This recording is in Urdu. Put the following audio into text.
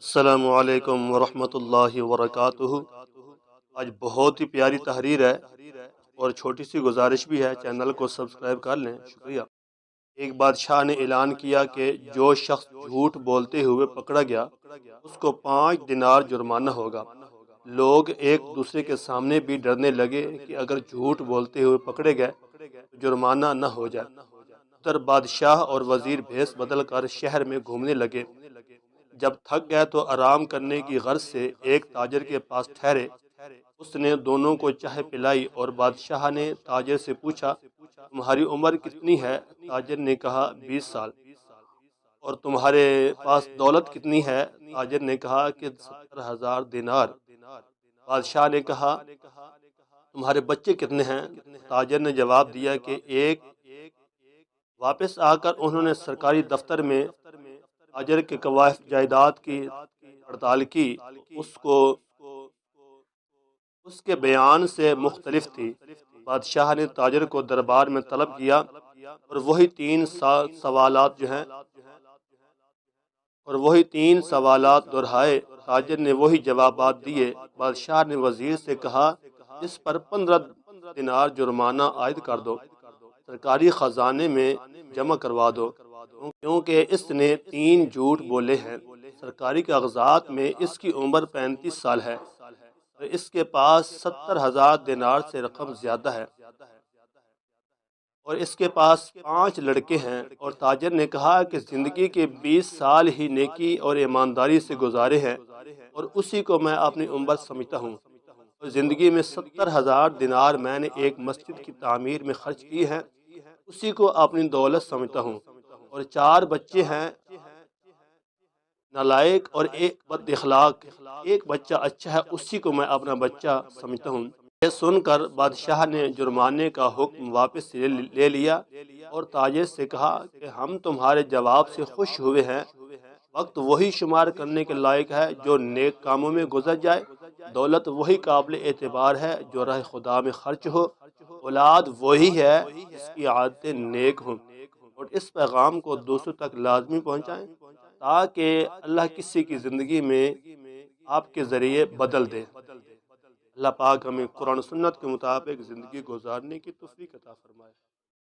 السلام علیکم ورحمۃ اللہ وبرکاتہ۔ آج بہت ہی پیاری تحریر ہے اور چھوٹی سی گزارش بھی ہے، چینل کو سبسکرائب کر لیں، شکریہ۔ ایک بادشاہ نے اعلان کیا کہ جو شخص جھوٹ بولتے ہوئے پکڑا گیا اس کو 5 دینار جرمانہ ہوگا۔ لوگ ایک دوسرے کے سامنے بھی ڈرنے لگے کہ اگر جھوٹ بولتے ہوئے پکڑے گئے تو جرمانہ نہ ہو جائے۔ ادھر بادشاہ اور وزیر بھیس بدل کر شہر میں گھومنے لگے۔ جب تھک گئے تو آرام کرنے کی غرض سے ایک تاجر کے پاس ٹھہرے۔ اس نے دونوں کو چائے پلائی اور بادشاہ نے تاجر سے پوچھا، تمہاری عمر کتنی ہے؟ تاجر نے کہا 20 سال۔ اور تمہارے پاس دولت کتنی ہے؟ تاجر نے کہا کہ 70,000 دینار۔ بادشاہ نے کہا تمہارے بچے کتنے ہیں؟ تاجر نے جواب دیا کہ ایک۔ واپس آ کر انہوں نے سرکاری دفتر میں تاجر کے کوائف جائیداد کی پڑتال کی تو اس کے بیان سے مختلف تھی۔ بادشاہ نے تاجر کو دربار میں طلب کیا اور وہی تین سوالات دہرائے۔ تاجر نے وہی جوابات دیے۔ بادشاہ نے وزیر سے کہا اس پر 15 دینار جرمانہ عائد کر دو، سرکاری خزانے میں جمع کروا دو، کیونکہ اس نے 3 جھوٹ بولے ہیں۔ سرکاری کاغذات میں اس کی عمر 35 سال ہے اور اس کے پاس 70,000 دینار سے رقم زیادہ ہے اور اس کے پاس 5 لڑکے ہیں۔ اور تاجر نے کہا کہ زندگی کے 20 سال ہی نیکی اور ایمانداری سے گزارے ہیں اور اسی کو میں اپنی عمر سمجھتا ہوں، اور زندگی میں 70,000 دینار میں نے ایک مسجد کی تعمیر میں خرچ کی ہیں، اسی کو اپنی دولت سمجھتا ہوں۔ اور 4 بچے ہیں، نالائق اور ایک بد اخلاق، ایک بچہ اچھا ہے، اسی کو میں اپنا بچہ سمجھتا ہوں۔ یہ سن کر بادشاہ نے جرمانے کا حکم واپس لے لیا اور تاجر سے کہا کہ ہم تمہارے جواب سے خوش ہوئے ہیں۔ وقت وہی شمار کرنے کے لائق ہے جو نیک کاموں میں گزر جائے، دولت وہی قابل اعتبار ہے جو راہ خدا میں خرچ ہو، اولاد وہی ہے جس کی عادتیں نیک ہوں۔ اور اس پیغام کو دوسروں تک لازمی پہنچائیں تاکہ اللہ کسی کی زندگی میں آپ کے ذریعے بدل دے۔ اللہ پاک ہمیں قرآن و سنت کے مطابق زندگی گزارنے کی توفیق عطا فرمائے۔